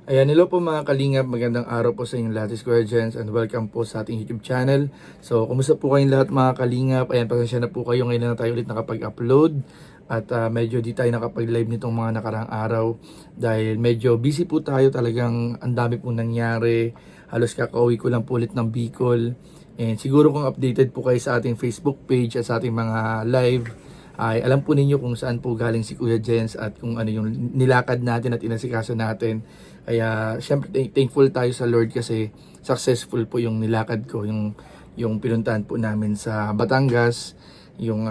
Ayan, hello po mga kalingap, magandang araw po sa inyong lahat, Square Gens, and welcome po sa ating YouTube channel. So, kumusta po kayong lahat mga kalingap? Ayan, pasensya na po kayo, ngayon na tayo ulit nakapag-upload. At medyo di tayo nakapag-live nitong mga nakarang araw dahil medyo busy po tayo, talagang ang dami pong nangyari. Halos kakauwi ko lang po ulit ng Bicol. And siguro kung updated po kayo sa ating Facebook page at sa ating mga live, ay alam po ninyo kung saan po galing si Kuya Jens at kung ano yung nilakad natin at inasikaso natin. Kaya syempre thankful tayo sa Lord kasi successful po yung nilakad ko, yung pinuntahan po namin sa Batangas, yung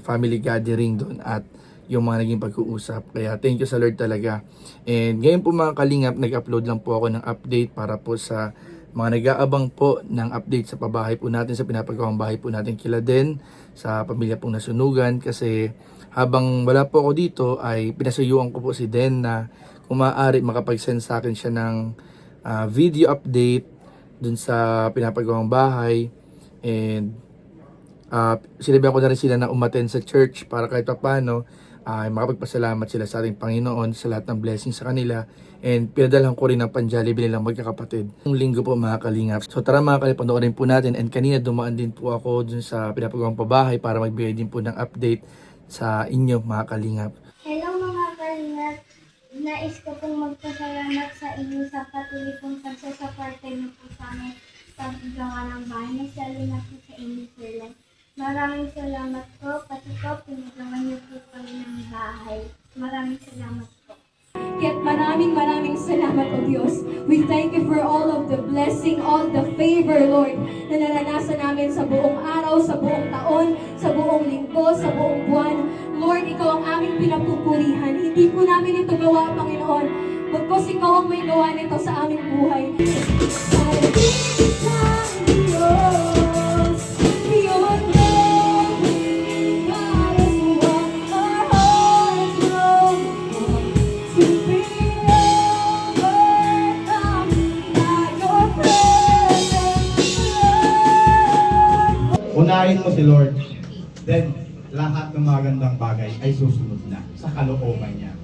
family gathering doon at yung mga naging pag-uusap. Kaya thank you sa Lord talaga. And ngayon po mga kalingap, nag-upload lang po ako ng update para po sa mga nag-aabang po ng update sa pabahay po natin, sa pinapagawang bahay po natin kila Den, sa pamilya pong nasunugan. Kasi habang wala po ako dito ay pinasuyuan ko po si Den na kung maaari makapag-send sa akin siya ng video update dun sa pinapagawang bahay. And sinabihan ko na rin sila na umattend sa church para kahit paano ay makapagpasalamat sila sa ating Panginoon sa lahat ng blessings sa kanila. And pinadalhan ko rin ng pan-Jollibee nilang magkakapatid. Yung linggo po mga kalingap. So tara mga kalingap, panoorin po natin. And kanina dumaan din po ako dun sa pinapagawang pabahay para magbigay din po ng update sa inyo mga kalingap. Hello mga kalingap! Nais ko pong magpasalamat sa inyo sa patuloy pong pagsasaparte niyo po sa amin sa paggawa ng bahay. Lalo na po sa inyo, Sir. Maraming salamat po. Pati po, pinagawa niyo po kami ng bahay. Maraming salamat po. Yet maraming salamat, O Diyos. We thank you for all of the blessing, all the favor, Lord, na naranasan namin sa buong araw, sa buong taon, sa buong linggo, sa buong buwan. Lord, Ikaw ang aming pinapupurihan. Hindi po namin ito gawa, Panginoon. Bagkus Ikaw ang may gawa nito sa aming buhay. Unahin mo si Lord, then lahat ng magandang bagay ay susunod na sa kalooban niya.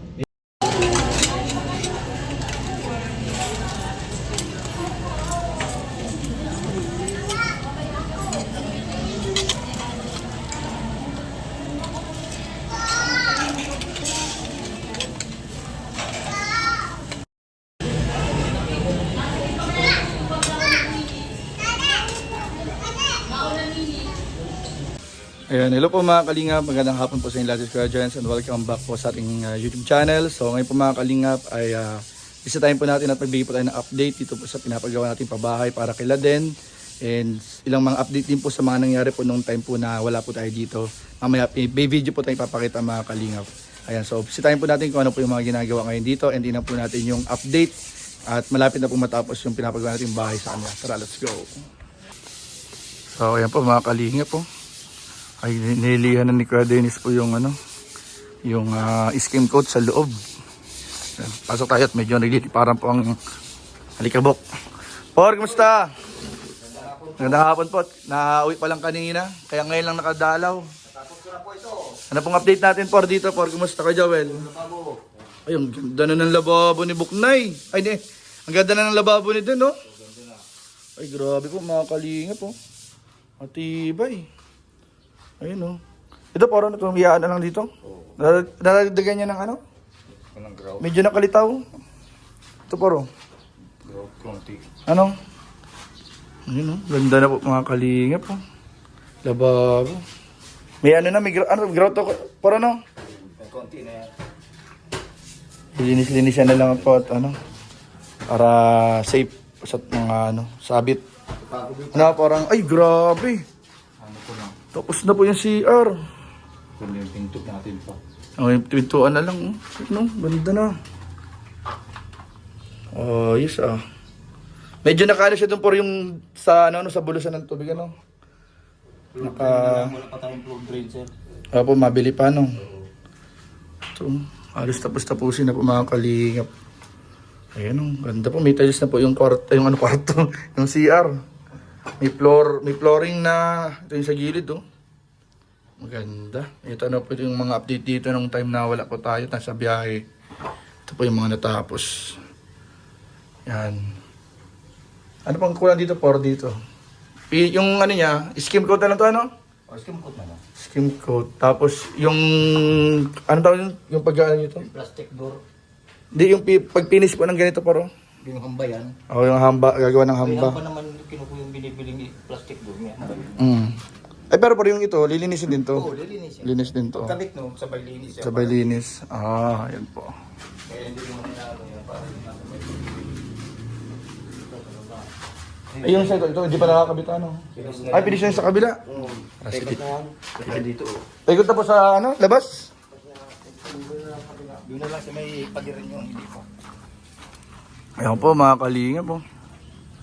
Ayan, hello po mga kalingap, magandang hapon po sa inyo lahat, Square Gens, and welcome back po sa ating YouTube channel. So ngayon po mga kalingap ay bisitahin po natin at magbigay po tayo ng update dito po sa pinapagawa natin pabahay para kila Den. And ilang mga update din po sa mga nangyari po nung time po na wala po tayo dito. Mamaya may video po tayong papakita mga kalingap. Ayan, so bisitahin po natin kung ano po yung mga ginagawa ngayon dito, and din po natin yung update at malapit na po matapos yung pinapagawa natin bahay sa kanila. Tara, let's go! So ayan po mga kalingap po. Ay nililihan na ni Kuya Dennis po yung yung skim coat sa loob. Yan, pasok tayo at medyo nagliliparan po ang alikabok. Por, kumusta? Magandang hapon po. Nauwi pa lang kanina, kaya ngayon lang nakadalaw. Ano pong update natin por dito, por? Kumusta ka, Joel? Ay, ang ganda na ng lababo ni Buknay. Ay, hindi. Ang ganda na ng lababo ni Den, no? Ay, grabe po, mga kalingap po. Matibay. Ayun o. Ito parang tumiyaan na lang dito. Nalagdagan niya ng ano? Medyo nakalitaw. Ito paro. Ano? Ayun o. Ganda na po mga kalingap po. Lababo. May ano na, may grout ako. Paro no? Konti na yan. Linis-linis na lang po at ano. Para safe sa mga sabit. Ano parang, ay grabe. Tapos na po yung CR. Kung yung pinto natin pa. Oh, yung pintuan na lang. No, ganda na. Oh, yes ah. Medyo nakano siya doon por yung sa sa bulusan ng tubig ano. Wala pa tayong plug drain, sir. Opo, mabili pa no. So, halos tapusin na po mga kalingap. Ayan oh, ganda po. May tiles na po yung kwarto, yung CR. May flooring na ito yung sa gilid oh. Maganda. Ito na po yung mga update dito nung time na wala po tayo sa biyahe. Ito po yung mga natapos. Yan. Ano pang kulang dito? Por dito. Yung ano niya, skim coat na lang to, ano? O, skim coat na lang. Skim coat. Tapos yung, ano tawag yun? Yung pag-ano nito? Plastic door. Hindi, yung pag-finish po ng ganito paro. Yung hamba yan. O, yung hamba, gagawa ng May hamba. hamba naman kinukuha yung binibiling plastic door niya. Ay, pero yung ito, lilinisin din to. Oo, lilinis yan. Linis din to. Pagkabit no, sabay linis yan. Sabay linis. Ah, yan po. Kaya hindi mo na ano yan, para yung nasa may Ay, yung sa ito, hindi pa nakakabit ano. Ay, finish na yun sa kabila. Ah, sige. Kaya dito oh. Ikot na po sa ano, labas. Doon na lang sa may pagiran yung hindi pa. Ayan po, mga kalingap po.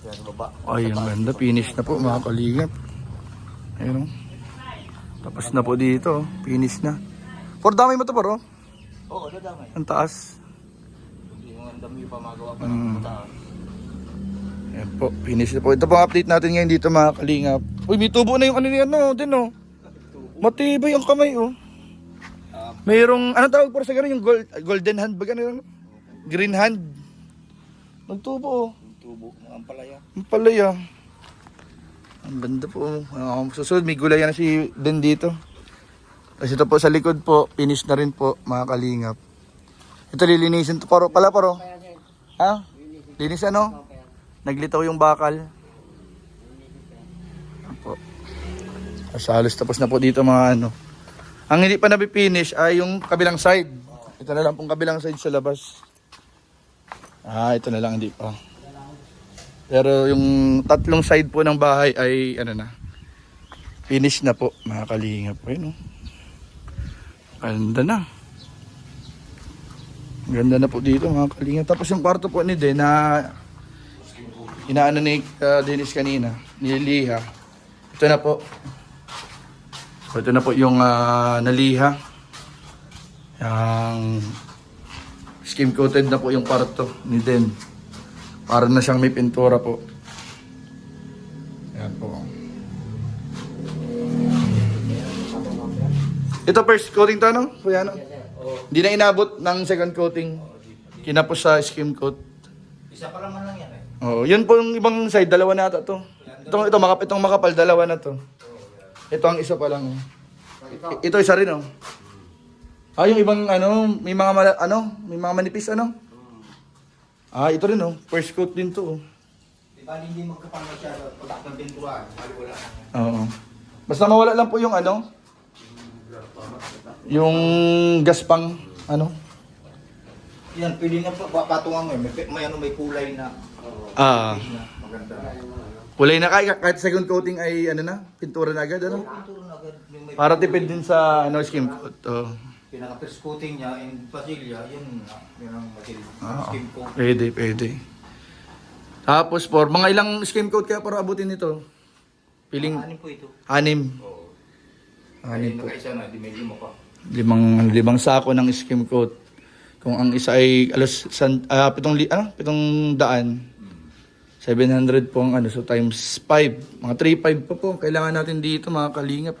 Kaya sa baba. Ay, ang ganda. Finish na po, mga kalingap. Ayun o. Tapos na po dito. Finish na. For dami mo to paro. Oo, dadamay. Ang taas. Yung ang dami pa magawa pa ng taas. Ayan po, finish na po. Ito po ang update natin ngayon dito, mga kalingap. Uy, may tubo na yung ano niya, no? Din o. Matibay ang kamay o. Mayroong, ano tawag po sa gano'n? Yung golden hand ba gano'n? Green hand. Nagtubo o. Tubo ng ampalaya. Ang palaya. Ang ganda po. Susunod, may gulay na si Den dito. Tapos ito po sa likod po, finish na rin po, mga kalingap. Ito lilinisin to paro. Ha? Linis ano? Naglitaw yung bakal. Ayan po. Tapos halos tapos na po dito mga ano. Ang hindi pa nabipinish ay yung kabilang side. Ito na lang pong kabilang side sa labas. Ito na lang hindi pa. Pero yung tatlong side po ng bahay ay ano na. Finish na po, mga kalingap. Ayun oh. Ganda na. Ganda na po dito, mga kalingap. Tapos yung kwarto po ni Den na inaano ni Dennis kanina, nililiha. Ito na po. So, ito na po yung naliha. Yung skim coated na po yung kwarto ni Den. Para na siyang may pintura po. Ayan po. Ito first coating to, no? Kuya, no? Hindi na inabot ng second coating. Kinapos sa skim coat. Isa pa naman lang yan eh. Oh, yun po yung ibang side, dalawa na ata to. Itong makapal, dalawa na to. Ito ang isa pa lang. Ito isa rin oh. Yung ibang ano, may mga manipis ano? Ito rin oh. First coat din to oh. Di ba hindi magkapang masyado pag ng pintuan, wala. Oo. Basta mawala lang po yung ano, yung gaspang ano. Yan, pwede na patungan mo eh. May kulay na. Maganda. Kulay na kahit second coating ay ano na, pintura na agad ano. Pintura na agad. Yung may Para tipid din sa ano skim coat. pinaka-first coating niya and pasilya, yun ang skim coat. Pwede. Tapos for mga ilang skim coat kaya para abutin nito. Piling Anin po ito? 6. Oo. Anin po. Nakaisa na, di may lima pa. Limang sako ng skim coat. Kung ang isa ay alos 700 po ang ano, so times 5, mga 3.5 pa po kailangan natin dito, mga kalingap.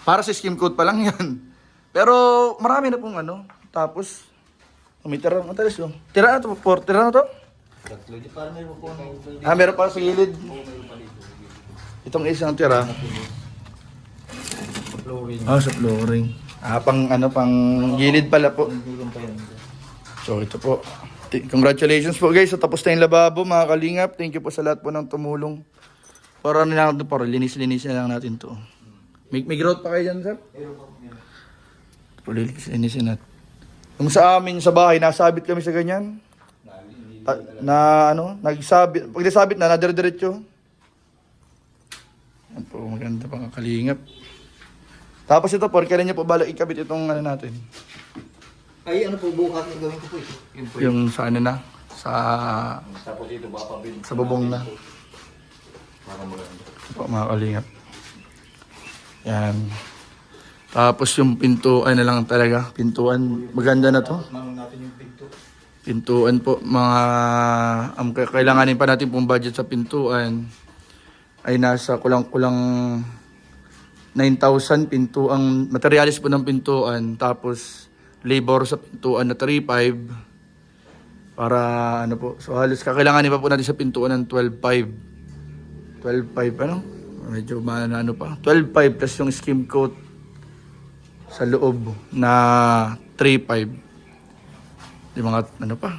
Para sa skim coat pa lang 'yan. Pero marami na pong ano. Tapos may tira na tayo. Tira na to, tira na to. Tatlo, di parang meron po na. Meron pa sa gilid. Itong isang tira. Flooring. Sa flooring. Pang gilid pala po. Meron pa yan. So ito po. Congratulations po guys. So, tapos na yung lababo, mga kalingap. Thank you po sa lahat po ng tumulong. Para linis-linis na lang natin to. May growth pa kayo dyan, sir? Linis-linisin natin. Yung sa amin sa bahay, nasabit kami sa ganyan. Nagsabit. Pag nasabit na, nadire-diretso. Yan po, maganda pang kalingap. Tapos ito po, kailan niyo po balak ikabit itong ano natin? Ay, ano po bukas ang gawin ko po ito? Yun po Yung sa ano na? Tapos ito baka pabili. Sa bubong na. Para maganda. Ito po, mga kalingap. Yan. Tapos yung pintuan na lang talaga. Pintuan, maganda na to. Manong natin yung pinto. Pintuan po, kailanganin pa natin pong budget sa pintuan ay nasa kulang-kulang 9,000 pintuan, materialis po ng pintuan, tapos labor sa pintuan na 3,500. Para ano po. So halos kakailanganin pa po natin sa pintuan ng 12.5. 12.5 ano? Medyo ano pa. 12.5 plus yung skim coat sa loob na 3.5. Yung mga ano pa,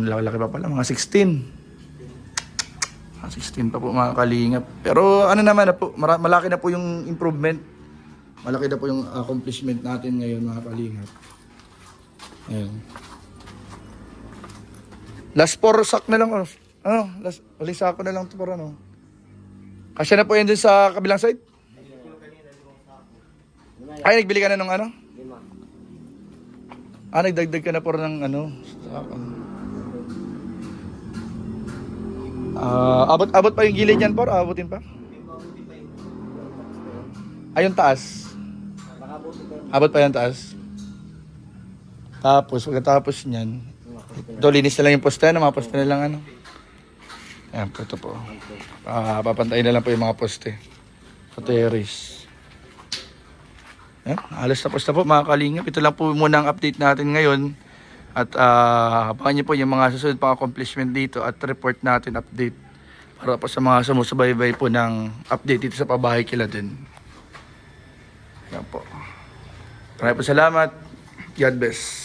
laki pa pala, mga 16. 16 pa po mga kalingap. Pero ano naman na po, malaki na po yung improvement. Malaki na po yung accomplishment natin ngayon mga kalingap. Ayun. Last 4 sack na lang. Last sako na lang ito para ano. Kasya na po yan dun sa kabilang side? Ay, nagbili ka na ng ano? Nagdagdag ka na po ng ano? Sako. Abot pa yung gilid yan, por? Abutin pa? Ayun taas. Abot pa yung taas. Tapos, pagkatapos niyan, linis na lang yung poste, mga poste na lang ano. Ayan po, ito po. Papantayin na lang po yung mga poste. Sa terrace. Ayan, alas tapos na po mga kalingap. Ito lang po muna ang update natin ngayon. At abangan niyo po yung mga susunod pang accomplishment dito at report natin update para po sa mga sumusubaybay po ng update dito sa pabahay kila din. Yan po. Maraming po salamat. God bless.